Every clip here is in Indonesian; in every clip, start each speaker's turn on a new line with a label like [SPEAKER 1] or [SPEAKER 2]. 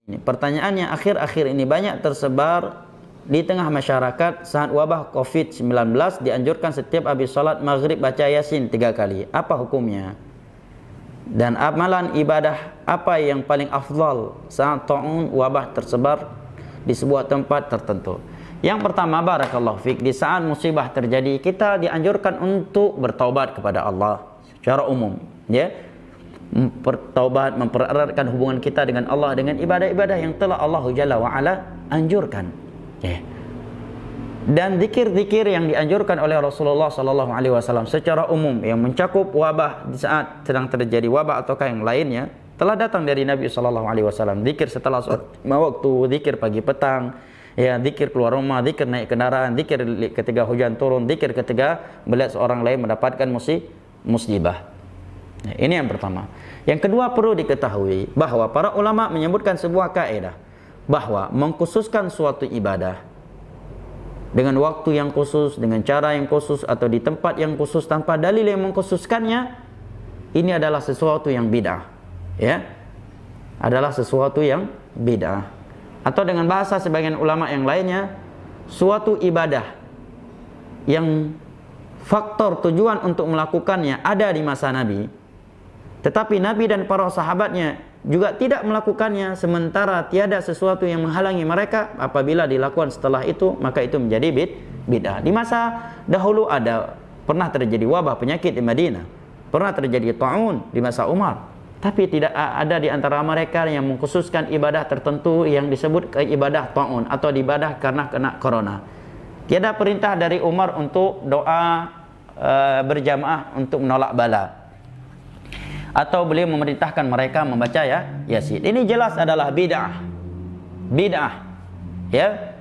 [SPEAKER 1] Pertanyaannya akhir-akhir ini banyak tersebar di tengah masyarakat saat wabah COVID-19 dianjurkan setiap habis sholat maghrib baca Yasin 3 kali. Apa hukumnya? Dan amalan ibadah apa yang paling afdal saat ta'un wabah tersebar di sebuah tempat tertentu? Yang pertama, barakallahu fiik, di saat musibah terjadi kita dianjurkan untuk bertaubat kepada Allah secara umum, ya. Bertaubat, mempereratkan hubungan kita dengan Allah dengan ibadah-ibadah yang telah Allah Jalla wa Ala anjurkan, ya. Dan zikir-zikir yang dianjurkan oleh Rasulullah sallallahu alaihi wasallam secara umum yang mencakup wabah di saat sedang terjadi wabah ataukah yang lainnya telah datang dari Nabi sallallahu alaihi wasallam. Zikir setelah sholat waktu, zikir pagi petang, ya, zikir keluar rumah, zikir naik kendaraan, zikir ketika hujan turun, zikir ketika melihat seorang lain mendapatkan musibah. Nah, ini yang pertama. Yang kedua, perlu diketahui bahwa para ulama menyebutkan sebuah kaidah bahwa mengkhususkan suatu ibadah dengan waktu yang khusus, dengan cara yang khusus atau di tempat yang khusus tanpa dalil yang mengkhususkannya, ini adalah sesuatu yang bid'ah, ya. Adalah sesuatu yang bid'ah. Atau dengan bahasa sebagian ulama yang lainnya, suatu ibadah yang faktor tujuan untuk melakukannya ada di masa Nabi, tetapi Nabi dan para sahabatnya juga tidak melakukannya, sementara tiada sesuatu yang menghalangi mereka, apabila dilakukan setelah itu maka itu menjadi bid'ah. Di masa dahulu pernah terjadi wabah penyakit di Madinah, pernah terjadi ta'un di masa Umar, tapi tidak ada di antara mereka yang mengkhususkan ibadah tertentu yang disebut ibadah ta'un atau ibadah karena kena corona. Tiada perintah dari Umar untuk doa berjamaah untuk menolak bala, atau beliau memerintahkan mereka membaca Yasin. Ini jelas adalah bid'ah. Bid'ah, ya.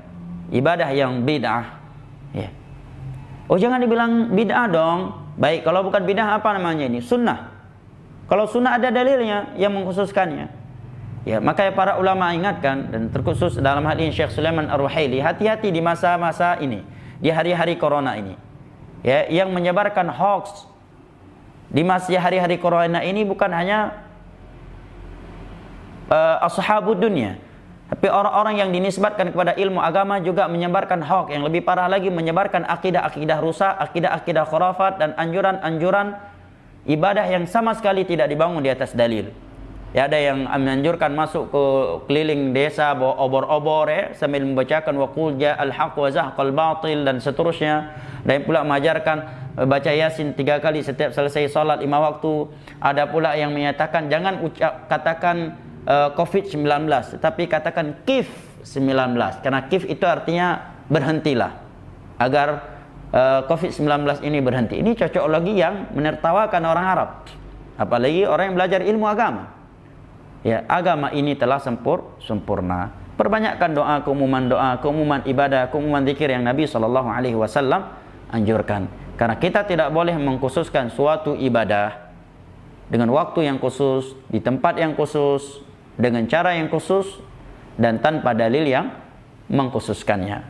[SPEAKER 1] Ibadah yang bid'ah, ya. Oh, jangan dibilang bid'ah dong. Baik, kalau bukan bid'ah apa namanya ini? Sunnah. Kalau sunnah ada dalilnya yang mengkhususkannya, ya, maka para ulama ingatkan, dan terkhusus dalam hal ini Syekh Sulaiman Ar-Ruhaili, hati-hati di masa-masa ini, di hari-hari corona ini, ya, yang menyebarkan hoax. Di masa hari-hari corona ini bukan hanya ashabud dunia, tapi orang-orang yang dinisbatkan kepada ilmu agama juga menyebarkan hoax. Yang lebih parah lagi, menyebarkan akidah-akidah rusak, akidah-akidah khurafat, dan anjuran-anjuran ibadah yang sama sekali tidak dibangun di atas dalil. Ya, ada yang menganjurkan masuk ke keliling desa bawa obor-obor, ya, sambil membacakan wa qul ja'al haqq wa zahaqal batil dan seterusnya. Dan pula mengajarkan baca Yasin 3 kali setiap selesai salat 5 waktu. Ada pula yang menyatakan jangan katakan COVID-19, tetapi katakan KIF-19, karena KIF itu artinya berhentilah, agar COVID-19 ini berhenti. Ini cocok lagi yang menertawakan orang Arab, apalagi orang yang belajar ilmu agama. Ya, agama ini telah sempurna. Perbanyakkan doa, keumuman ibadah, keumuman zikir yang Nabi SAW anjurkan. Karena kita tidak boleh mengkhususkan suatu ibadah dengan waktu yang khusus, di tempat yang khusus, dengan cara yang khusus, dan tanpa dalil yang mengkhususkannya.